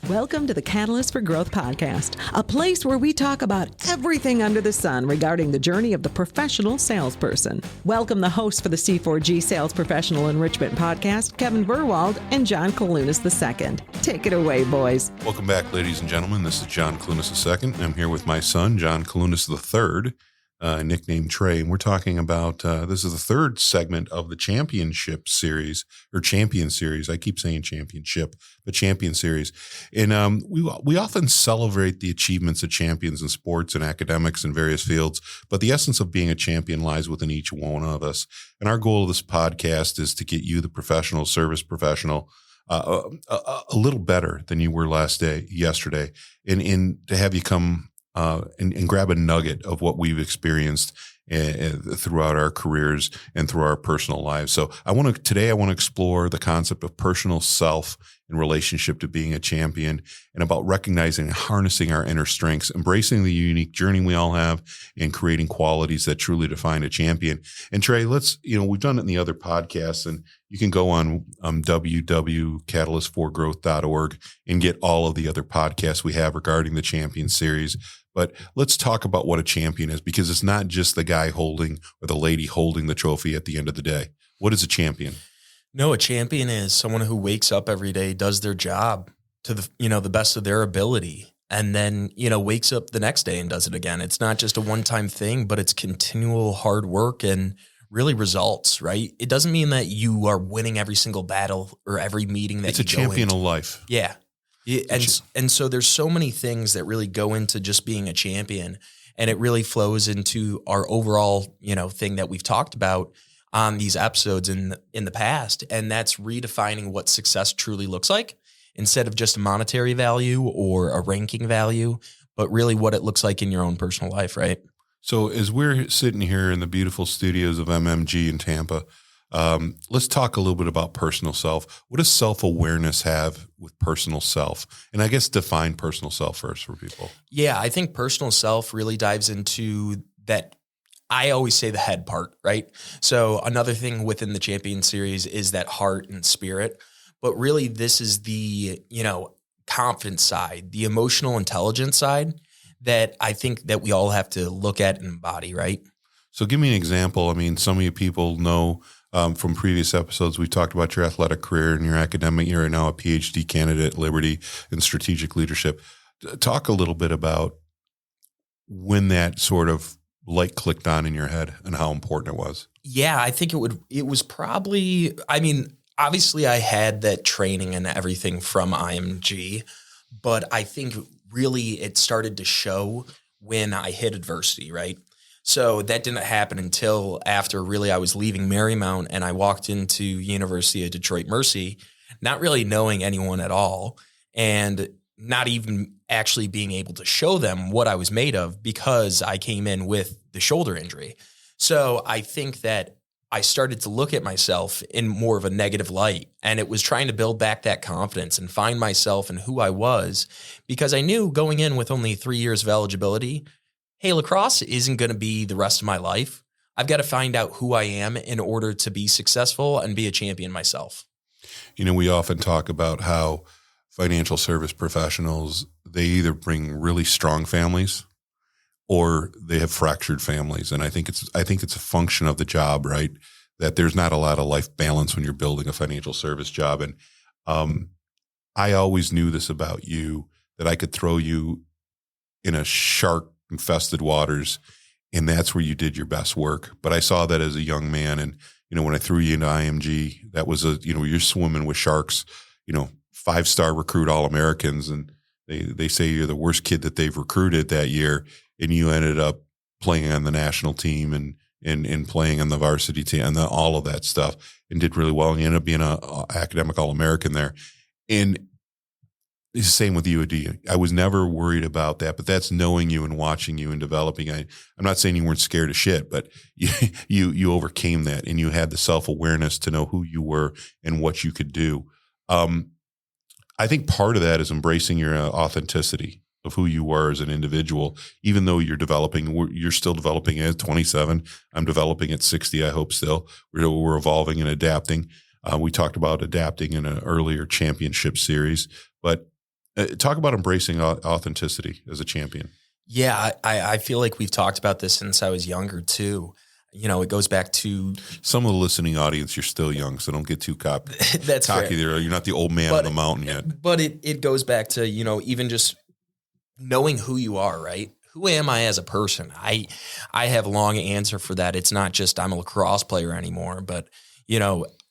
Welcome to the Catalyst for Growth podcast, a place where we talk about everything under the sun regarding the journey of the professional salesperson. Welcome the hosts for the C4G Sales Professional Enrichment Podcast, Kevin Burwald and John Kailunas II. Take it away, boys. Welcome back, ladies and gentlemen. This is John Kailunas II. I'm here with my son, John Kailunas III, nicknamed Trey, and we're talking about, this is the third segment of the championship series, or champion series. I keep saying championship, but champion series. And we often celebrate the achievements of champions in sports and academics in various fields, but the essence of being a champion lies within each one of us. And our goal of this podcast is to get you, the professional, service professional, a little better than you were yesterday, and to have you come and grab a nugget of what we've experienced throughout our careers and through our personal lives. So today I want to explore the concept of personal self in relationship to being a champion, and about recognizing and harnessing our inner strengths, embracing the unique journey we all have, and creating qualities that truly define a champion. And Trey, we've done it in the other podcasts, and you can go on www.catalystforgrowth.org and get all of the other podcasts we have regarding the champion series. But let's talk about what a champion is, because it's not just the guy holding or the lady holding the trophy at the end of the day. What is a champion? No, a champion is someone who wakes up every day, does their job to the best of their ability, and then, wakes up the next day and does it again. It's not just a one-time thing, but it's continual hard work and really results, right? It doesn't mean that you are winning every single battle or every meeting that it's a champion of life. Yeah. And so there's so many things that really go into just being a champion, and it really flows into our overall, thing that we've talked about on these episodes in the past. And that's redefining what success truly looks like, instead of just a monetary value or a ranking value, but really what it looks like in your own personal life, right? So as we're sitting here in the beautiful studios of MMG in Tampa, let's talk a little bit about personal self. What does self-awareness have with personal self? And I guess define personal self first for people. Yeah, I think personal self really dives into that. I always say the head part, right? So another thing within the champion series is that heart and spirit, but really this is the, confidence side, the emotional intelligence side that I think that we all have to look at and embody, right? So give me an example. I mean, some of you people know from previous episodes, we talked about your athletic career and your academic. You're now a PhD candidate at Liberty in strategic leadership. Talk a little bit about when that sort of light clicked on in your head and how important it was. Yeah, I think it was probably, obviously I had that training and everything from IMG, but I think really it started to show when I hit adversity, right? So that didn't happen until after really I was leaving Marymount and I walked into University of Detroit Mercy, not really knowing anyone at all, and not even actually being able to show them what I was made of, because I came in with the shoulder injury. So I think that I started to look at myself in more of a negative light, and it was trying to build back that confidence and find myself and who I was, because I knew going in with only 3 years of eligibility, hey, lacrosse isn't going to be the rest of my life. I've got to find out who I am in order to be successful and be a champion myself. We often talk about how financial service professionals, they either bring really strong families or they have fractured families. And I think it's a function of the job, right? That there's not a lot of life balance when you're building a financial service job. And I always knew this about you, that I could throw you in a shark-infested waters, and that's where you did your best work. But I saw that as a young man. And, when I threw you into IMG, that was you're swimming with sharks, 5-star recruit All-Americans, and they say you're the worst kid that they've recruited that year, and you ended up playing on the national team and playing on the varsity team and all of that stuff, and did really well, and you ended up being an academic All-American there. And it's the same with you, Adi. I was never worried about that, but that's knowing you and watching you and developing. I'm not saying you weren't scared of shit, but you overcame that, and you had the self-awareness to know who you were and what you could do. I think part of that is embracing your authenticity of who you were as an individual, even though you're still developing at 27. I'm developing at 60, I hope still. We're evolving and adapting. We talked about adapting in an earlier championship series, but Talk about embracing authenticity as a champion. Yeah, I feel like we've talked about this since I was younger too. It goes back to some of the listening audience. You're still young, so don't get too cocky fair. there. You're not the old man on the mountain yet. But it goes back to, even just knowing who you are, right? Who am I as a person? I have a long answer for that. It's not just I'm a lacrosse player anymore, but,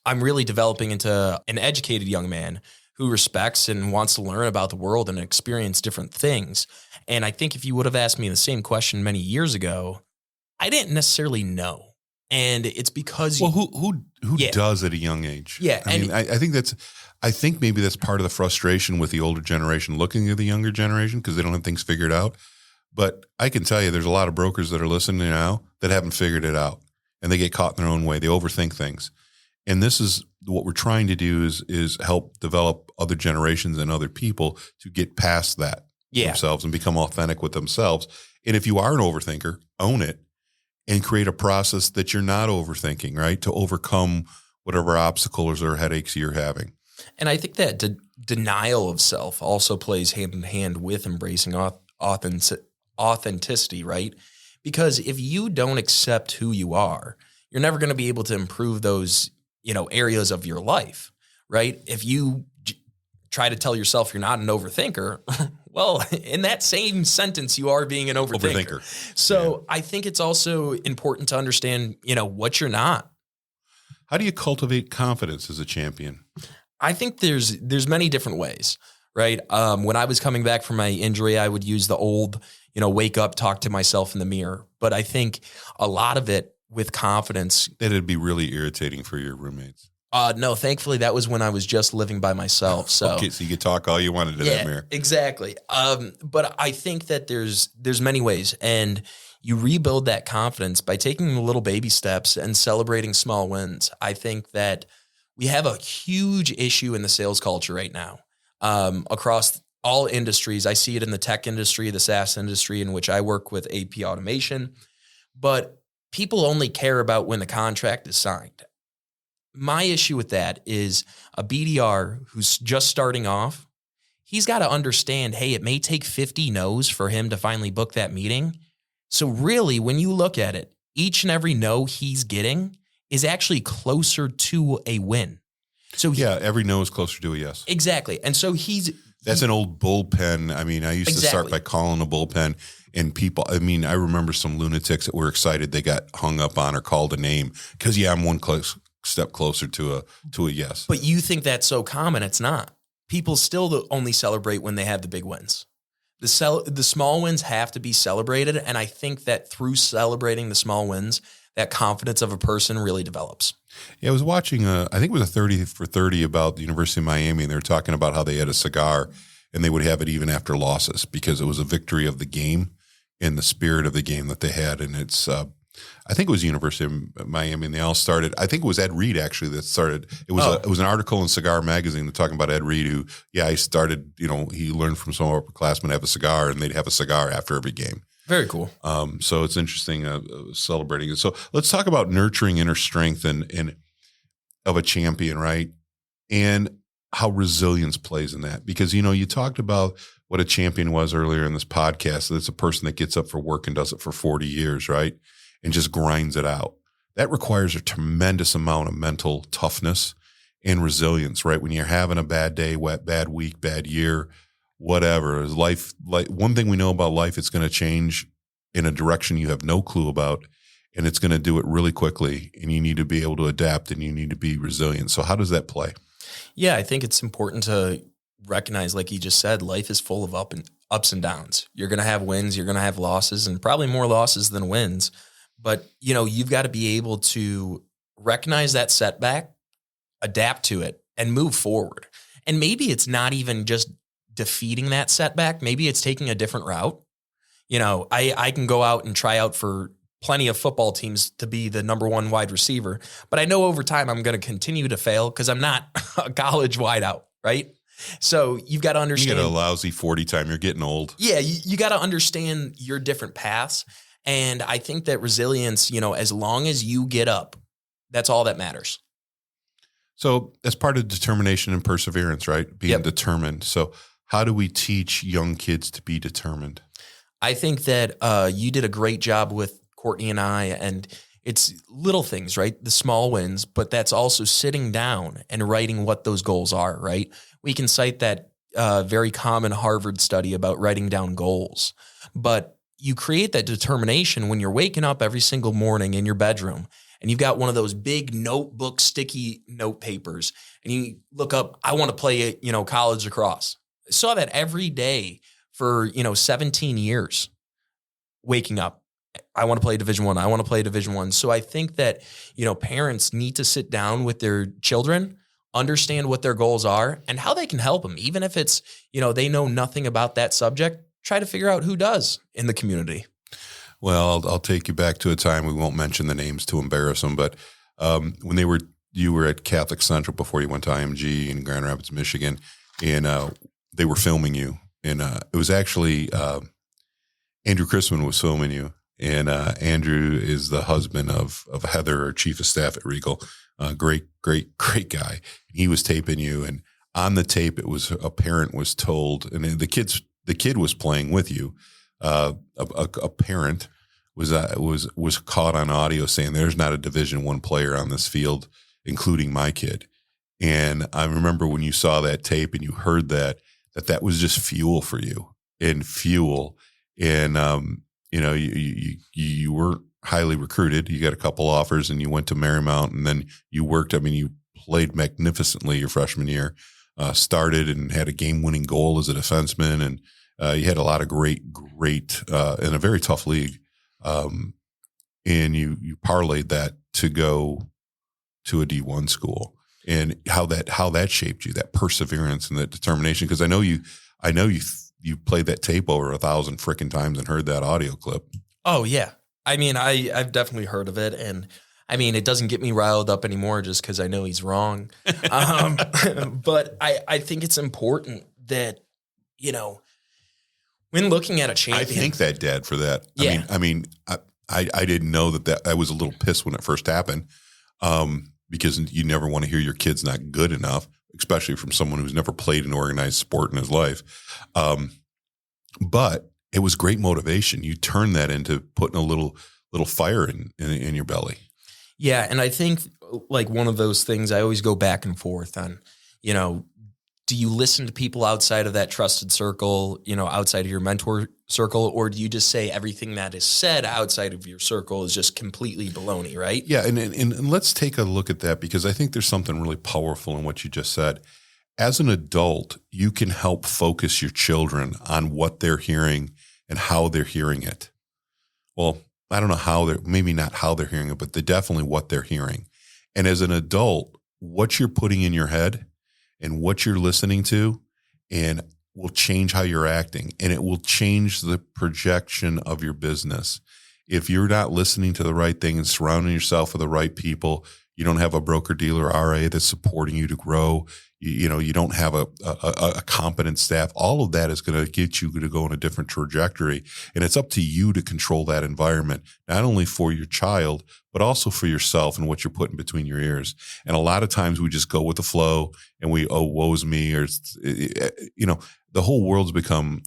I'm really developing into an educated young man who respects and wants to learn about the world and experience different things. And I think if you would have asked me the same question many years ago, I didn't necessarily know. And it's because who does at a young age? Yeah. I think maybe that's part of the frustration with the older generation looking at the younger generation because they don't have things figured out. But I can tell you there's a lot of brokers that are listening now that haven't figured it out, and they get caught in their own way. They overthink things. And this is what we're trying to do is help develop other generations and other people to get past that themselves and become authentic with themselves. And if you are an overthinker, own it and create a process that you're not overthinking, right? To overcome whatever obstacles or headaches you're having. And I think that denial of self also plays hand in hand with embracing authenticity, right? Because if you don't accept who you are, you're never going to be able to improve those, areas of your life, right? If you try to tell yourself you're not an overthinker, well, in that same sentence, you are being an overthinker. So I think it's also important to understand, what you're not. How do you cultivate confidence as a champion? I think there's many different ways, right? When I was coming back from my injury, I would use the old, wake up, talk to myself in the mirror. But I think a lot of it with confidence. That'd be really irritating for your roommates. No, thankfully that was when I was just living by myself. So okay, so you could talk all you wanted to that mirror. Exactly. But I think that there's many ways, and you rebuild that confidence by taking little baby steps and celebrating small wins. I think that we have a huge issue in the sales culture right now across all industries. I see it in the tech industry, the SaaS industry, in which I work with AP automation, but people only care about when the contract is signed. My issue with that is a BDR who's just starting off, he's got to understand, hey, it may take 50 no's for him to finally book that meeting. So really, when you look at it, each and every no he's getting is actually closer to a win. So every no is closer to a yes. Exactly. And so that's an old bullpen. I mean, I used to start by calling a bullpen, and people, I remember some lunatics that were excited they got hung up on or called a name because, I'm one step closer to a yes. But you think that's so common. It's not. People still only celebrate when they have the big wins. The small wins have to be celebrated, and I think that through celebrating the small wins, that confidence of a person really develops. Yeah, I was watching, I think it was a 30 for 30 about the University of Miami, and they were talking about how they had a cigar, and they would have it even after losses because it was a victory of the game and the spirit of the game that they had. And it's, I think it was University of Miami, and they all started. I think it was Ed Reed actually that started. It was an article in Cigar Magazine talking about Ed Reed, who he started. He learned from some of our upperclassmen to have a cigar, and they'd have a cigar after every game. Very cool. So it's interesting celebrating it. So let's talk about nurturing inner strength and of a champion, right? And how resilience plays in that, because you talked about what a champion was earlier in this podcast. It's a person that gets up for work and does it for 40 years, right? And just grinds it out. That requires a tremendous amount of mental toughness and resilience, right? When you're having a bad day, bad week, bad year, whatever. Life, like one thing we know about life, it's going to change in a direction you have no clue about, and it's going to do it really quickly, and you need to be able to adapt, and you need to be resilient. So how does that play? Yeah, I think it's important to recognize, like you just said, life is full of ups and downs. You're going to have wins, you're going to have losses, and probably more losses than wins. But, you've got to be able to recognize that setback, adapt to it, and move forward. And maybe it's not even just defeating that setback. Maybe it's taking a different route. I can go out and try out for plenty of football teams to be the number one wide receiver, but I know over time I'm going to continue to fail because I'm not a college wideout, right? So you've got to understand. You get a lousy 40 time. You're getting old. Yeah, you got to understand your different paths. And I think that resilience, as long as you get up, that's all that matters. So that's part of determination and perseverance, right? Being determined. So how do we teach young kids to be determined? I think that you did a great job with Courtney and I, and it's little things, right? The small wins, but that's also sitting down and writing what those goals are, right? We can cite that very common Harvard study about writing down goals, but you create that determination when you're waking up every single morning in your bedroom and you've got one of those big notebook, sticky note papers, and you look up, I want to play, college lacrosse. I saw that every day for, 17 years, waking up. I want to play Division I. I want to play Division I. So I think that, parents need to sit down with their children, understand what their goals are and how they can help them. Even if it's, they know nothing about that subject, try to figure out who does in the community. Well, I'll take you back to a time, we won't mention the names to embarrass them, but when you were at Catholic Central before you went to IMG in Grand Rapids, Michigan, and they were filming you. And it was actually Andrew Chrisman was filming you. And Andrew is the husband of Heather, our chief of staff at Regal. Great guy. He was taping you. And on the tape, it was a parent was told, and the kid was playing with you. A parent was caught on audio saying, "There's not a Division I player on this field, including my kid." And I remember when you saw that tape and you heard that was just fuel for you and fuel. And, you weren't highly recruited. You got a couple offers and you went to Marymount, and then you worked. I mean, you played magnificently your freshman year, started and had a game-winning goal as a defenseman. And you had a lot of great in a very tough league. And you parlayed that to go to a D1 school, and how that shaped you, that perseverance and that determination. Because I know you played that tape over 1,000 frickin' times and heard that audio clip. Oh yeah. I mean, I've definitely heard of it. And I mean, it doesn't get me riled up anymore just because I know he's wrong. But I think it's important that, when looking at a champion. I thank that dad for that. Yeah. I didn't know that I was a little pissed when it first happened, because you never want to hear your kid's not good enough, especially from someone who's never played an organized sport in his life. But it was great motivation. You turn that into putting a little fire in your belly. Yeah. And I think like one of those things I always go back and forth on, do you listen to people outside of that trusted circle, outside of your mentor circle, or do you just say everything that is said outside of your circle is just completely baloney, right? Yeah. And let's take a look at that, because I think there's something really powerful in what you just said. As an adult, you can help focus your children on what they're hearing and how they're hearing it. Well, I don't know maybe not how they're hearing it, but definitely what they're hearing. And as an adult, what you're putting in your head and what you're listening to, and will change how you're acting, and it will change the projection of your business. If you're not listening to the right thing and surrounding yourself with the right people, you don't have a broker dealer RA that's supporting you to grow. You don't have a competent staff. All of that is going to get you to go in a different trajectory. And it's up to you to control that environment, not only for your child, but also for yourself and what you're putting between your ears. And a lot of times we just go with the flow and woe's me, or, the whole world's become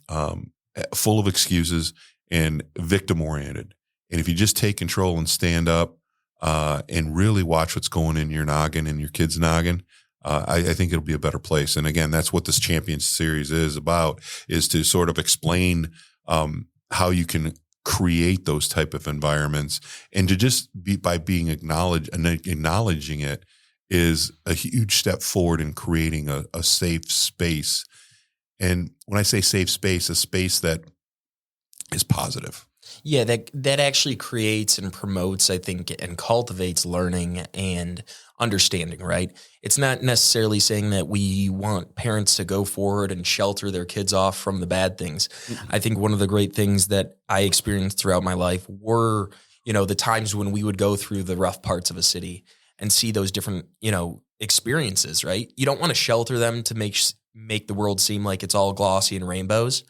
full of excuses and victim oriented. And if you just take control and stand up and really watch what's going in your noggin and your kid's noggin, I think it'll be a better place. And again, that's what this Champions Series is about, is to sort of explain how you can create those type of environments, and to just by being acknowledging it is a huge step forward in creating a safe space. And when I say safe space, a space that is positive. Yeah, that actually creates and promotes, I think, and cultivates learning and understanding, right? It's not necessarily saying that we want parents to go forward and shelter their kids off from the bad things. Mm-hmm. I think one of the great things that I experienced throughout my life were, the times when we would go through the rough parts of a city and see those different, experiences, right? You don't want to shelter them to make the world seem like it's all glossy and rainbows,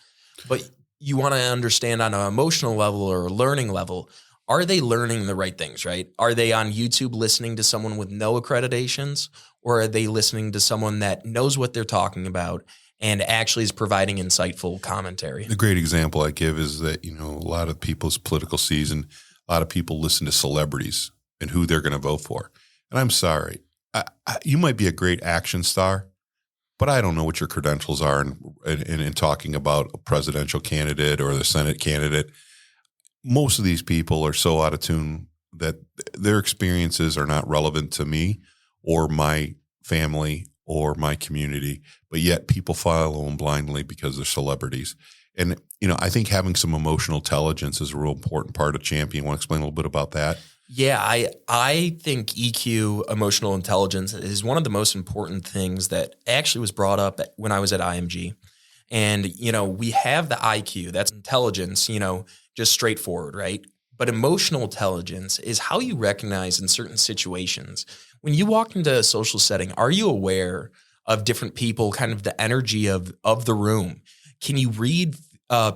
but you want to understand on an emotional level or a learning level, are they learning the right things, right? Are they on YouTube listening to someone with no accreditations, or are they listening to someone that knows what they're talking about and actually is providing insightful commentary. The great example I give is that, a lot of people's political season, a lot of people listen to celebrities and who they're going to vote for. And I'm sorry, you might be a great action star, but I don't know what your credentials are in talking about a presidential candidate or the Senate candidate. Most of these people are so out of tune that their experiences are not relevant to me or my family or my community, but yet people follow them blindly because they're celebrities. And, I think having some emotional intelligence is a real important part of champion. Want to explain a little bit about that? Yeah, I think EQ, emotional intelligence, is one of the most important things that actually was brought up when I was at IMG. And, we have the IQ, that's intelligence, just straightforward, right? But emotional intelligence is how you recognize in certain situations. When you walk into a social setting, are you aware of different people, kind of the energy of the room? Can you read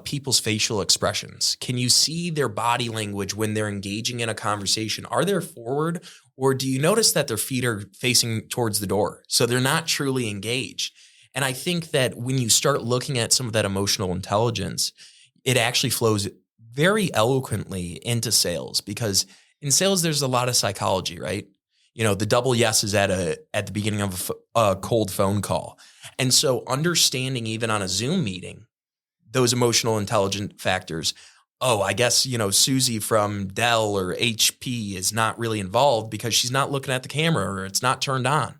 people's facial expressions? Can you see their body language when they're engaging in a conversation? Are they forward, or do you notice that their feet are facing towards the door? So they're not truly engaged. And I think that when you start looking at some of that emotional intelligence, it actually flows very eloquently into sales, because in sales, there's a lot of psychology, right? The double yeses at the beginning of a cold phone call. And so understanding even on a Zoom meeting, those emotional intelligent factors. Oh, I guess, Susie from Dell or HP is not really involved because she's not looking at the camera or it's not turned on.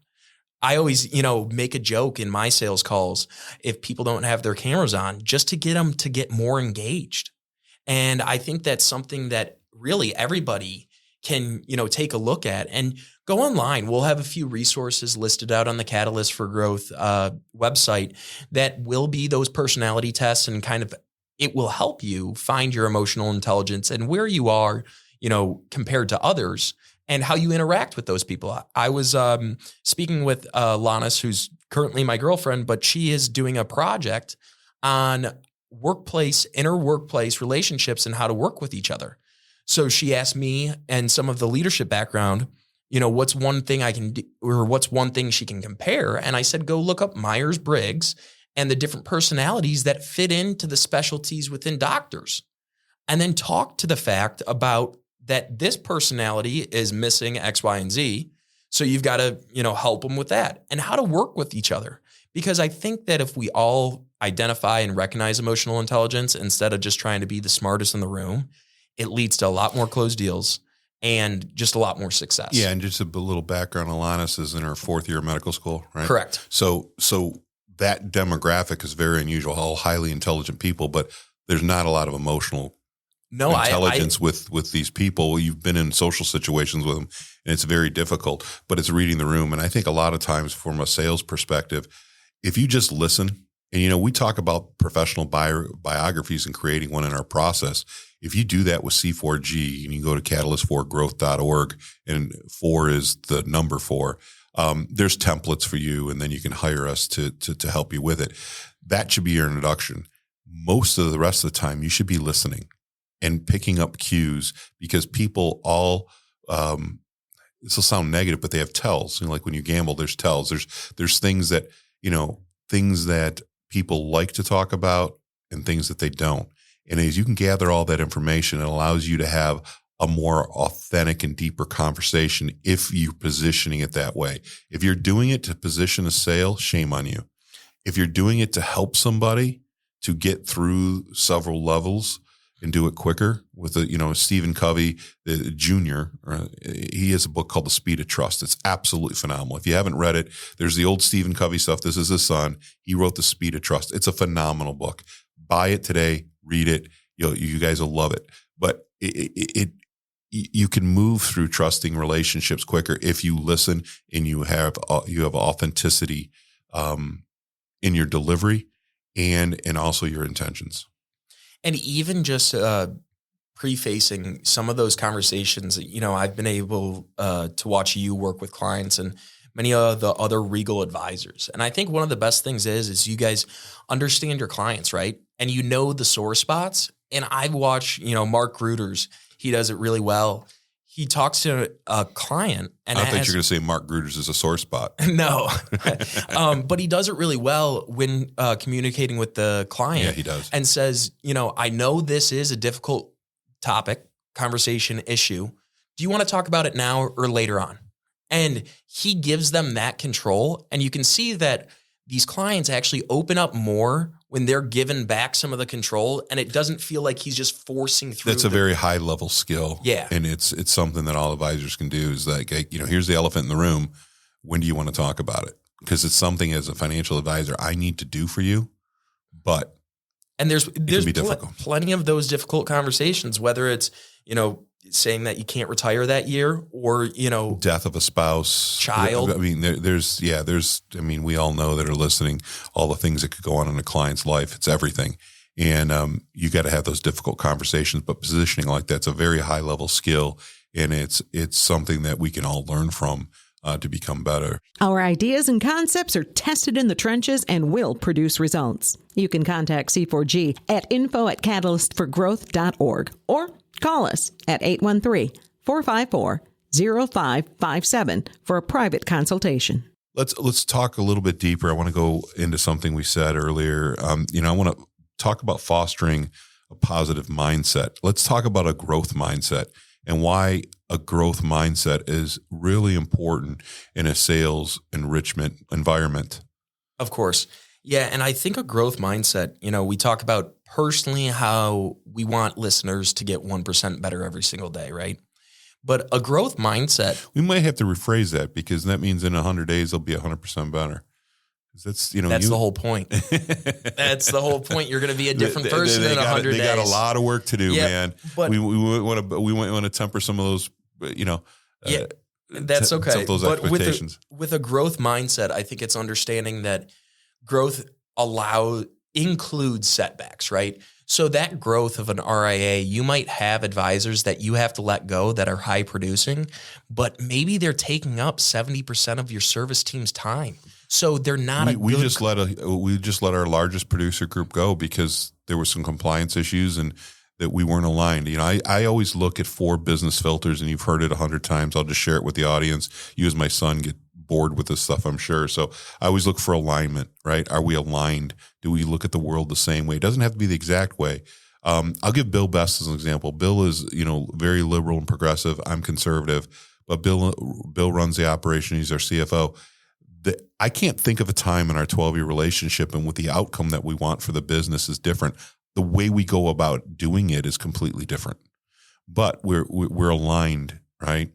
I always, make a joke in my sales calls if people don't have their cameras on, just to get them to get more engaged. And I think that's something that really everybody can, take a look at and go online. We'll have a few resources listed out on the Catalyst for Growth website that will be those personality tests, and kind of it will help you find your emotional intelligence and where you are, compared to others, and how you interact with those people. I was speaking with Lannis, who's currently my girlfriend, but she is doing a project on inner workplace relationships and how to work with each other. So she asked me and some of the leadership background, what's one thing I can do, or what's one thing she can compare? And I said, go look up Myers-Briggs and the different personalities that fit into the specialties within doctors. And then talk to the fact about that this personality is missing X, Y, and Z. So you've got to, help them with that, and how to work with each other. Because I think that if we all identify and recognize emotional intelligence instead of just trying to be the smartest in the room, it leads to a lot more closed deals and just a lot more success. Yeah, and just a little background, Alanis is in her 4th year of medical school, right? Correct. So that demographic is very unusual, all highly intelligent people, but there's not a lot of emotional intelligence with these people. You've been in social situations with them, and it's very difficult, but it's reading the room. And I think a lot of times from a sales perspective, if you just listen, and we talk about professional biographies and creating one in our process. If you do that with C4G, and you go to catalyst4growth.org, and 4 is the number 4, there's templates for you, and then you can hire us to help you with it. That should be your introduction. Most of the rest of the time, you should be listening and picking up cues, because people all this will sound negative, but they have tells. Like when you gamble, there's tells. There's things that people like to talk about and things that they don't. And as you can gather all that information, it allows you to have a more authentic and deeper conversation if you're positioning it that way. If you're doing it to position a sale, shame on you. If you're doing it to help somebody to get through several levels and do it quicker, with Stephen Covey, the Jr., he has a book called The Speed of Trust. It's absolutely phenomenal. If you haven't read it, there's the old Stephen Covey stuff. This is his son. He wrote The Speed of Trust. It's a phenomenal book. Buy it today, read it. You guys will love it. But you can move through trusting relationships quicker if you listen and you have authenticity in your delivery and also your intentions. And even just prefacing some of those conversations, I've been able to watch you work with clients and many of the other Regal advisors. And I think one of the best things is you guys understand your clients, right? And the sore spots. And I've watched, Mark Gruters, he does it really well. he talks to a client and I thought you were going to say Mark Gruters is a sore spot. No, but he does it really well when communicating with the client. Yeah, he does. And says, I know this is a difficult topic, conversation, issue. Do you want to talk about it now or later on? And he gives them that control. And you can see that these clients actually open up more when they're given back some of the control, and it doesn't feel like he's just forcing through. That's a very high level skill. Yeah. And it's something that all advisors can do is like, here's the elephant in the room. When do you want to talk about it? Because it's something as a financial advisor I need to do for you, but there's difficult. Plenty of those difficult conversations, whether it's, saying that you can't retire that year or, death of a spouse, child. I mean, we all know that are listening, all the things that could go on in a client's life. It's everything. And you got to have those difficult conversations, but positioning like that's a very high level skill. And it's something that we can all learn from to become better. Our ideas and concepts are tested in the trenches and will produce results. You can contact C4G at info@catalystforgrowth.org or call us at 813-454-0557 for a private consultation. Let's talk a little bit deeper. I want to go into something we said earlier. I want to talk about fostering a positive mindset. Let's talk about a growth mindset and why a growth mindset is really important in a sales enrichment environment. Of course. Yeah. And I think a growth mindset, we talk about personally how we want listeners to get 1% better every single day, right? But a growth mindset. We might have to rephrase that because that means in 100 days, they'll be 100% better. That's the whole point. That's the whole point. You're going to be a different person in 100 days. They got a lot of work to do, man. But we want to temper some of those, that's okay. Some of those expectations. With a growth mindset, I think it's understanding that growth includes setbacks, right? So that growth of an RIA, you might have advisors that you have to let go that are high producing, but maybe they're taking up 70% of your service team's time. So they're not we just let our largest producer group go because there were some compliance issues and that we weren't aligned. I always look at 4 business filters, and you've heard it 100 times. I'll just share it with the audience. You as my son get bored with this stuff, I'm sure. So I always look for alignment, right? Are we aligned? Do we look at the world the same way? It doesn't have to be the exact way. I'll give Bill Best as an example. Bill is, very liberal and progressive. I'm conservative, but Bill runs the operation. He's our CFO. I can't think of a time in our 12-year relationship and with the outcome that we want for the business is different. The way we go about doing it is completely different, but we're aligned, right?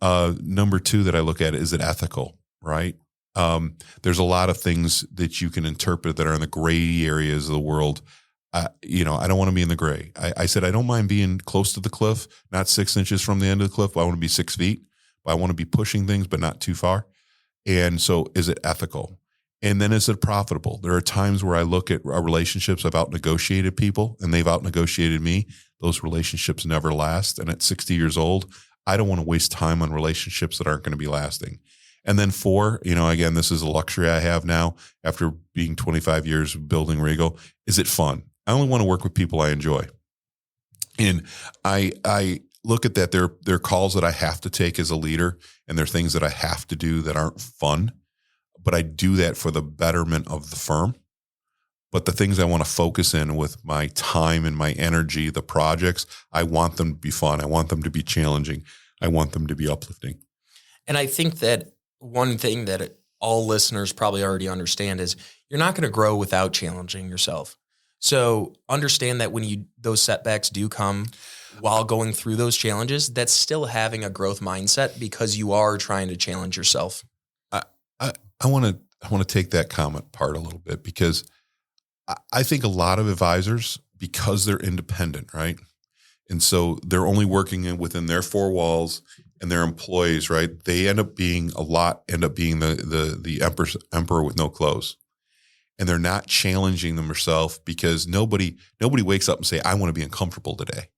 Number 2 that I look at, is it ethical, right? There's a lot of things that you can interpret that are in the gray areas of the world. I don't want to be in the gray. I said, I don't mind being close to the cliff, not 6 inches from the end of the cliff, but I want to be 6 feet. But I want to be pushing things, but not too far. And so is it ethical? And then is it profitable? There are times where I look at our relationships. I've out-negotiated people and they've out-negotiated me. Those relationships never last. And at 60 years old, I don't want to waste time on relationships that aren't going to be lasting. And then 4, again, this is a luxury I have now after being 25 years building Regal. Is it fun? I only want to work with people I enjoy. And I look at that. There are calls that I have to take as a leader, and there are things that I have to do that aren't fun, but I do that for the betterment of the firm. But the things I want to focus in with my time and my energy, the projects, I want them to be fun. I want them to be challenging. I want them to be uplifting. And I think that one thing that all listeners probably already understand is you're not going to grow without challenging yourself. So understand that when those setbacks do come while going through those challenges, that's still having a growth mindset because you are trying to challenge yourself. I want to take that comment part a little bit because I think a lot of advisors, because they're independent, right? And so they're only working within their 4 walls and their employees, right? They end up being the emperor with no clothes. And they're not challenging themselves because nobody wakes up and say, I want to be uncomfortable today.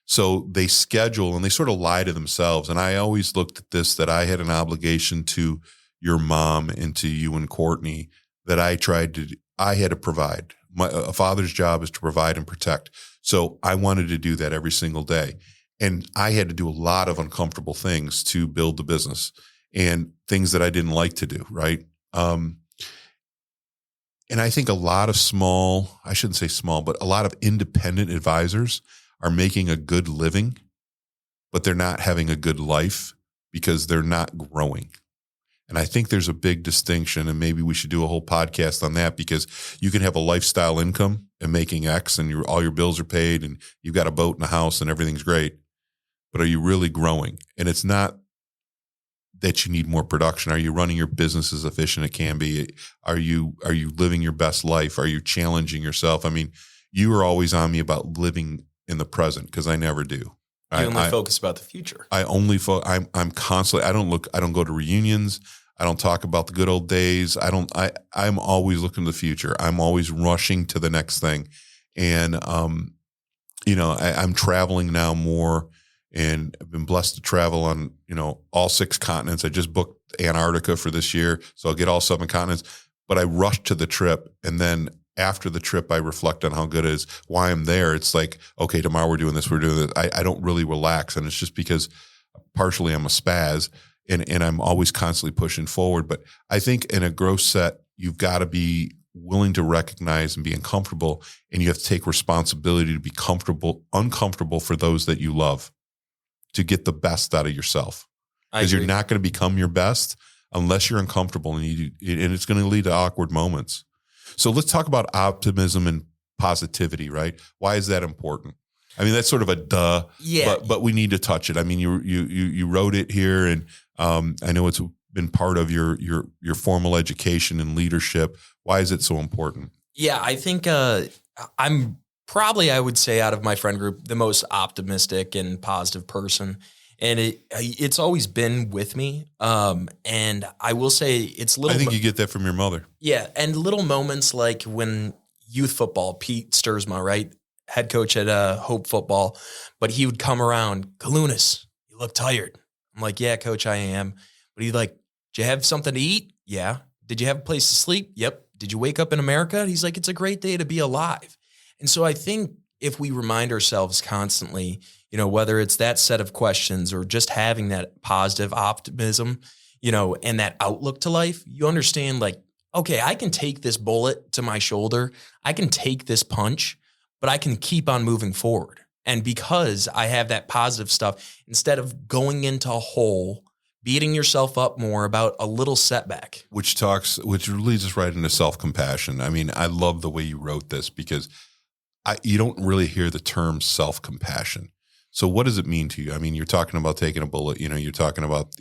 So they schedule and they sort of lie to themselves. And I always looked at this, that I had an obligation to your mom and to you and Courtney that I had to provide. A father's job is to provide and protect. So I wanted to do that every single day. And I had to do a lot of uncomfortable things to build the business and things that I didn't like to do. Right. And I think a lot of I shouldn't say small, but a lot of independent advisors are making a good living, but they're not having a good life because they're not growing. And I think there's a big distinction, and maybe we should do a whole podcast on that, because you can have a lifestyle income and making X and all your bills are paid and you've got a boat and a house and everything's great. But are you really growing? And it's not that you need more production. Are you running your business as efficient as it can be? Are you living your best life? Are you challenging yourself? I mean, you are always on me about living in the present, because I never do. You only focus about the future. I'm constantly, I don't go to reunions. I don't talk about the good old days. I'm always looking to the future. I'm always rushing to the next thing. And, I'm traveling now more, and I've been blessed to travel on, all 6 continents. I just booked Antarctica for this year, so I'll get all 7 continents. But I rush to the trip, and then after the trip, I reflect on how good it is, why I'm there. It's like, okay, tomorrow we're doing this. I don't really relax, and it's just because partially I'm a spaz, and I'm always constantly pushing forward. But I think in a growth set, you've got to be willing to recognize and be uncomfortable, and you have to take responsibility to be uncomfortable for those that you love, to get the best out of yourself, because you're not going to become your best unless you're uncomfortable, and it's going to lead to awkward moments. So let's talk about optimism and positivity, right? Why is that important? I mean, that's sort of a duh, but we need to touch it. I mean, you wrote it here, and I know it's been part of your formal education and leadership. Why is it so important? Yeah, I think I'm probably, I would say, out of my friend group, the most optimistic and positive person. And it's always been with me. And I will say it's little. I think you get that from your mother. Yeah. And little moments like when youth football, Pete Sturzma, right? Head coach at Hope Football, but he would come around, Kailunas, you look tired. I'm like, yeah, coach, I am. But he's like, did you have something to eat? Yeah. Did you have a place to sleep? Yep. Did you wake up in America? He's like, it's a great day to be alive. And so I think if we remind ourselves constantly, whether it's that set of questions or just having that positive optimism, and that outlook to life, you understand, like, okay, I can take this bullet to my shoulder. I can take this punch, but I can keep on moving forward. And because I have that positive stuff, instead of going into a hole, beating yourself up more about a little setback. Which leads us right into self-compassion. I mean, I love the way you wrote this, because you don't really hear the term self-compassion. So what does it mean to you? I mean, you're talking about taking a bullet, you're talking about,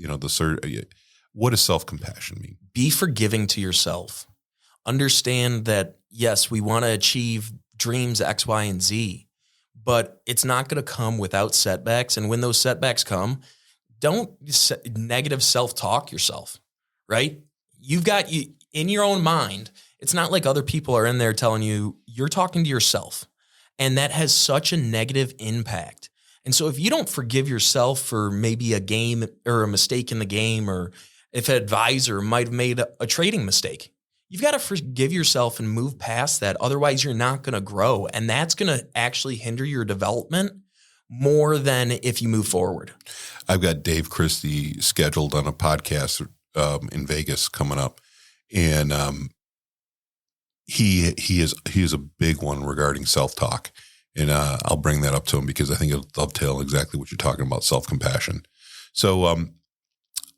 what does self-compassion mean? Be forgiving to yourself. Understand that, yes, we want to achieve dreams X, Y, and Z, but it's not going to come without setbacks. And when those setbacks come, don't negative self-talk yourself, right? You've got you in your own mind. It's not like other people are in there telling you, you're talking to yourself. And that has such a negative impact. And so if you don't forgive yourself for maybe a game or a mistake in the game, or if an advisor might have made a trading mistake, you've got to forgive yourself and move past that. Otherwise, you're not going to grow. And that's going to actually hinder your development more than if you move forward. I've got Dave Christie scheduled on a podcast in Vegas coming up. And he is a big one regarding self-talk. And I'll bring that up to him, because I think it'll dovetail exactly what you're talking about, self-compassion. So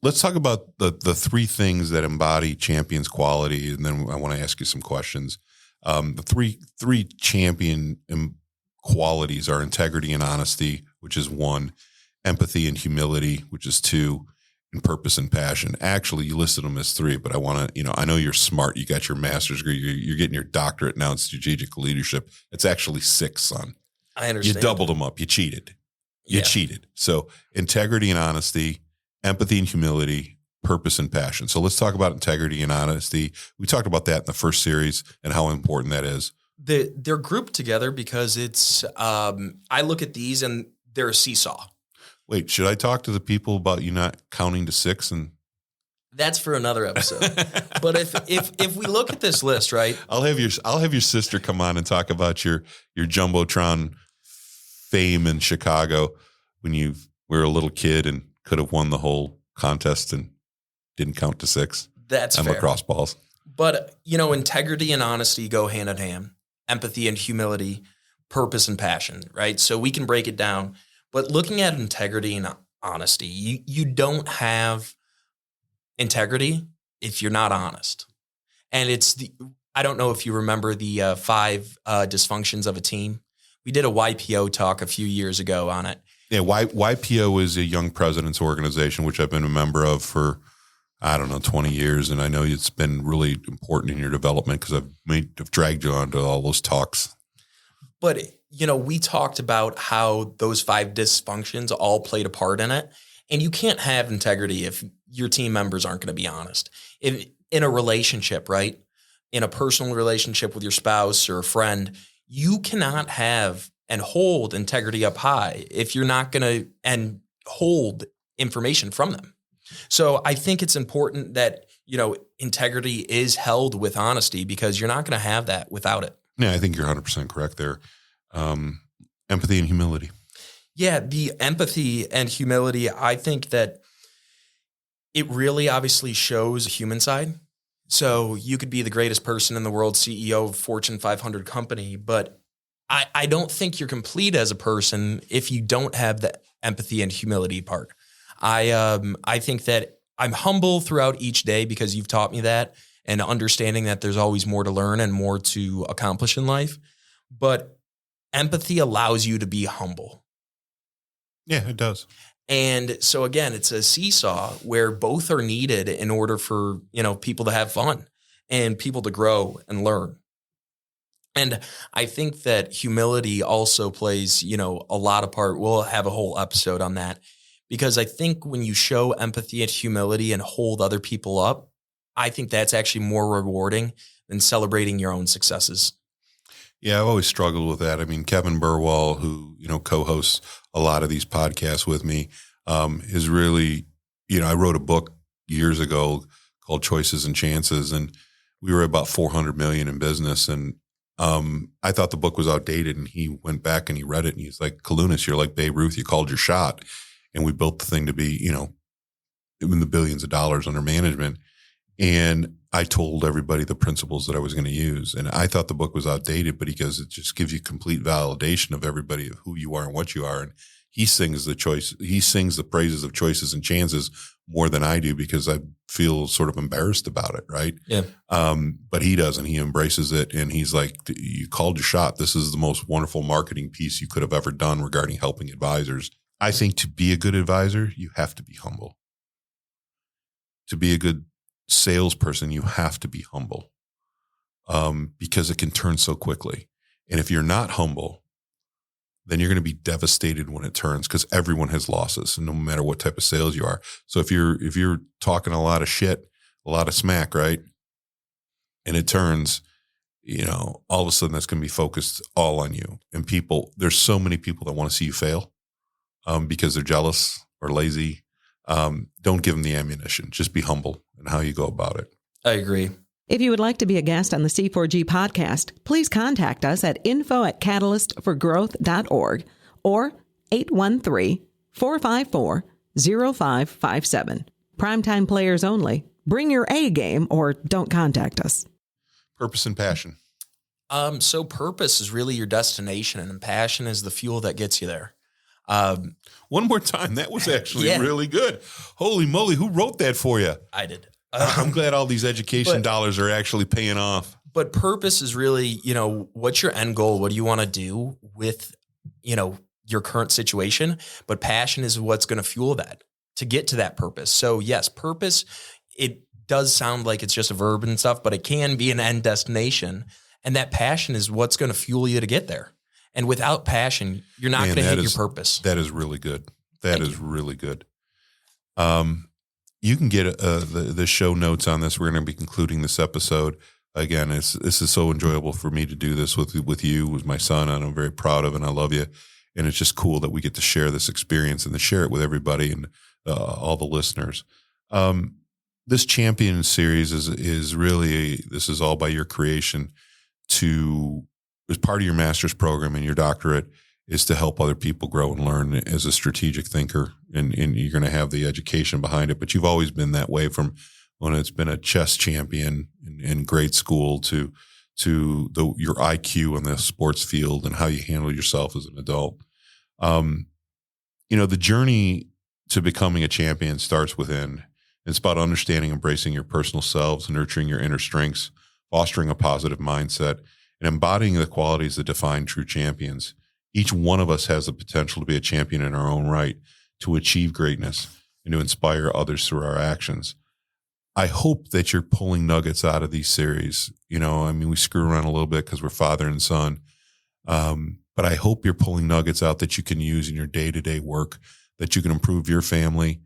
let's talk about the 3 things that embody champions quality. And then I want to ask you some questions. The three champion qualities are integrity and honesty, which is 1, empathy and humility, which is 2, and purpose and passion. Actually, you listed them as 3, but I want to, I know you're smart. You got your master's degree. You're getting your doctorate now in strategic leadership. It's actually 6, son. I understand. You doubled them up. You cheated. You cheated. So integrity and honesty, empathy and humility, purpose and passion. So let's talk about integrity and honesty. We talked about that in the first series and how important that is. They're grouped together because it's, I look at these and they're a seesaw. Wait, should I talk to the people about you not counting to 6? And that's for another episode. But if we look at this list, right? I'll have your sister come on and talk about your Jumbotron fame in Chicago. when you were a little kid and could have won the whole contest and didn't count to 6. That's and fair. lacrosse balls. But, integrity and honesty go hand in hand. Empathy and humility, purpose and passion, right? So we can break it down. But looking at integrity and honesty, you don't have integrity if you're not honest. And I don't know if you remember the 5 dysfunctions of a team. We did a YPO talk a few years ago on it. Yeah, YPO is a Young Presidents Organization, which I've been a member of for, 20 years. And I know it's been really important in your development because I've dragged you onto all those talks. But, we talked about how those 5 dysfunctions all played a part in it. And you can't have integrity if your team members aren't going to be honest. In a relationship, right? In a personal relationship with your spouse or a friend, you cannot have and hold integrity up high if you're not going to and hold information from them. So I think it's important that, integrity is held with honesty because you're not going to have that without it. Yeah, I think you're 100% correct there. Empathy and humility. Yeah, the empathy and humility, I think that it really obviously shows a human side. So you could be the greatest person in the world, CEO of a Fortune 500 company, but I don't think you're complete as a person if you don't have the empathy and humility part. I think that I'm humble throughout each day because you've taught me that, and understanding that there's always more to learn and more to accomplish in life. But empathy allows you to be humble. Yeah, it does. And so again, it's a seesaw where both are needed in order for, people to have fun and people to grow and learn. And I think that humility also plays, a lot of part. We'll have a whole episode on that because I think when you show empathy and humility and hold other people up, I think that's actually more rewarding than celebrating your own successes. Yeah, I've always struggled with that. I mean, Kevin Burwell, who, co-hosts a lot of these podcasts with me, is really, I wrote a book years ago called Choices and Chances, and we were about 400 million in business. And I thought the book was outdated, and he went back and he read it, and he's like, Kailunas, you're like Babe Ruth, you called your shot. And we built the thing to be, in the billions of dollars under management. And I told everybody the principles that I was going to use. And I thought the book was outdated, but he goes, it just gives you complete validation of everybody, of who you are and what you are. And he sings the praises of Choices and Chances more than I do because I feel sort of embarrassed about it. Right. Yeah. But he doesn't. He embraces it. And he's like, you called your shot. This is the most wonderful marketing piece you could have ever done regarding helping advisors. I think to be a good advisor, you have to be humble. To be a good salesperson, you have to be humble because it can turn so quickly. And if you're not humble, then you're going to be devastated when it turns because everyone has losses, and no matter what type of sales you are. So if you're talking a lot of shit, a lot of smack, right, and it turns, all of a sudden that's going to be focused all on you. And there's so many people that want to see you fail because they're jealous or lazy. Don't give them the ammunition. Just be humble in how you go about it. I agree. If you would like to be a guest on the C4G podcast, please contact us at info@catalystforgrowth.org or 813-454-0557. Primetime players only. Bring your A game or don't contact us. Purpose and passion. So purpose is really your destination, and passion is the fuel that gets you there. One more time. That was actually really good. Holy moly. Who wrote that for you? I did. I'm glad all these education dollars are actually paying off. But purpose is really, what's your end goal? What do you want to do with, your current situation? But passion is what's going to fuel that to get to that purpose. So yes, purpose, it does sound like it's just a verb and stuff, but it can be an end destination. And that passion is what's going to fuel you to get there. And without passion, you're not going to hit your purpose. That is really good. That is really good. You can get the show notes on this. We're going to be concluding this episode. Again, this is so enjoyable for me to do this with you, with my son, and I'm very proud of, and I love you. And it's just cool that we get to share this experience and to share it with everybody and all the listeners. This Champion series is really, this is all by your creation as part of your master's program and your doctorate. is to help other people grow and learn as a strategic thinker. And you're going to have the education behind it. But you've always been that way, from when it's been a chess champion in grade school to your IQ in the sports field and how you handle yourself as an adult. The journey to becoming a champion starts within. It's about understanding, embracing your personal selves, nurturing your inner strengths, fostering a positive mindset, and embodying the qualities that define true champions. Each one of us has the potential to be a champion in our own right, to achieve greatness, and to inspire others through our actions. I hope that you're pulling nuggets out of these series. We screw around a little bit because we're father and son. But I hope you're pulling nuggets out that you can use in your day-to-day work, that you can improve your family.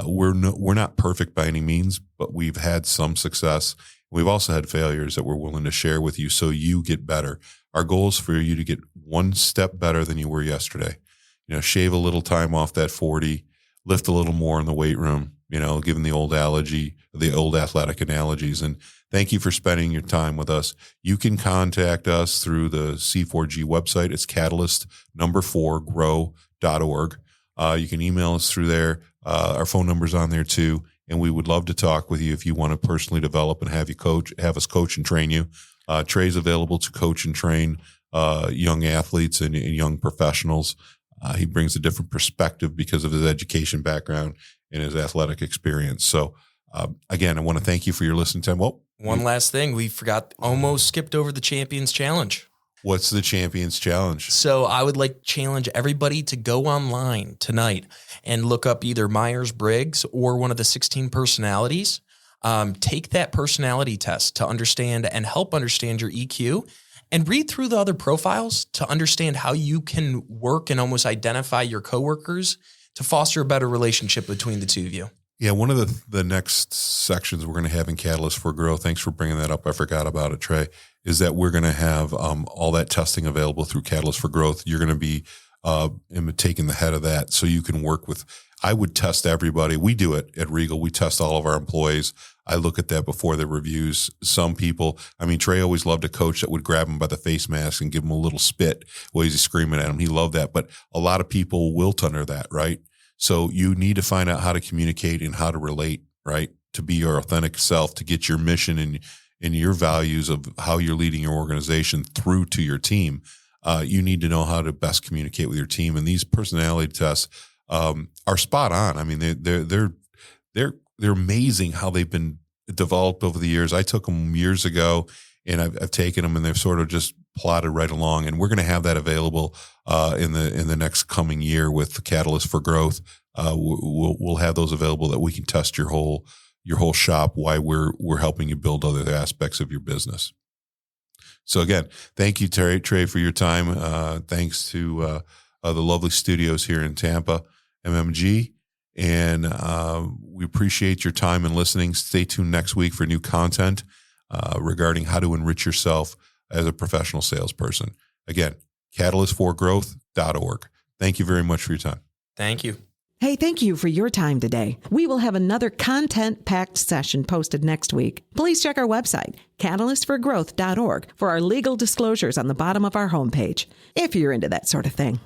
We're not perfect by any means, but we've had some success. We've also had failures that we're willing to share with you so you get better. Our goal is for you to get one step better than you were yesterday. Shave a little time off that 40, lift a little more in the weight room, given the old athletic analogies. And thank you for spending your time with us. You can contact us through the C4G website. It's catalyst4grow.org. You can email us through there. Our phone number's on there too. And we would love to talk with you if you want to personally develop and have us coach and train you. Trey's available to coach and train young athletes and young professionals. He brings a different perspective because of his education background and his athletic experience. So, again, I want to thank you for your listening time. Well, one last thing. We almost skipped over the Champions Challenge. What's the Champions Challenge? So I would like to challenge everybody to go online tonight and look up either Myers-Briggs or one of the 16 personalities. Take that personality test to understand and help understand your EQ, and read through the other profiles to understand how you can work and almost identify your coworkers to foster a better relationship between the two of you. Yeah, one of the next sections we're going to have in Catalyst for Growth, thanks for bringing that up, I forgot about it, Trey, is that we're going to have all that testing available through Catalyst for Growth. You're going to be taking the head of that so you can work with. I would test everybody. We do it at Regal. We test all of our employees. I look at that before the reviews. Some people, Trey always loved a coach that would grab him by the face mask and give him a little spit while he's screaming at him. He loved that. But a lot of people wilt under that, right? So you need to find out how to communicate and how to relate, right? To be your authentic self, to get your mission and your values of how you're leading your organization through to your team. You need to know how to best communicate with your team. And these personality tests are spot on. They're amazing how they've been developed over the years. I took them years ago, and I've taken them, and they've sort of just plotted right along. And we're going to have that available in the next coming year with the Catalyst for Growth. We'll have those available that we can test your whole shop while we're helping you build other aspects of your business. So again, thank you, Trey, for your time. Thanks to the lovely studios here in Tampa, MMG. And we appreciate your time and listening. Stay tuned next week for new content regarding how to enrich yourself as a professional salesperson. Again, catalyst4growth.org. Thank you very much for your time. Thank you. Hey, thank you for your time today. We will have another content-packed session posted next week. Please check our website, catalystforgrowth.org, for our legal disclosures on the bottom of our homepage, if you're into that sort of thing.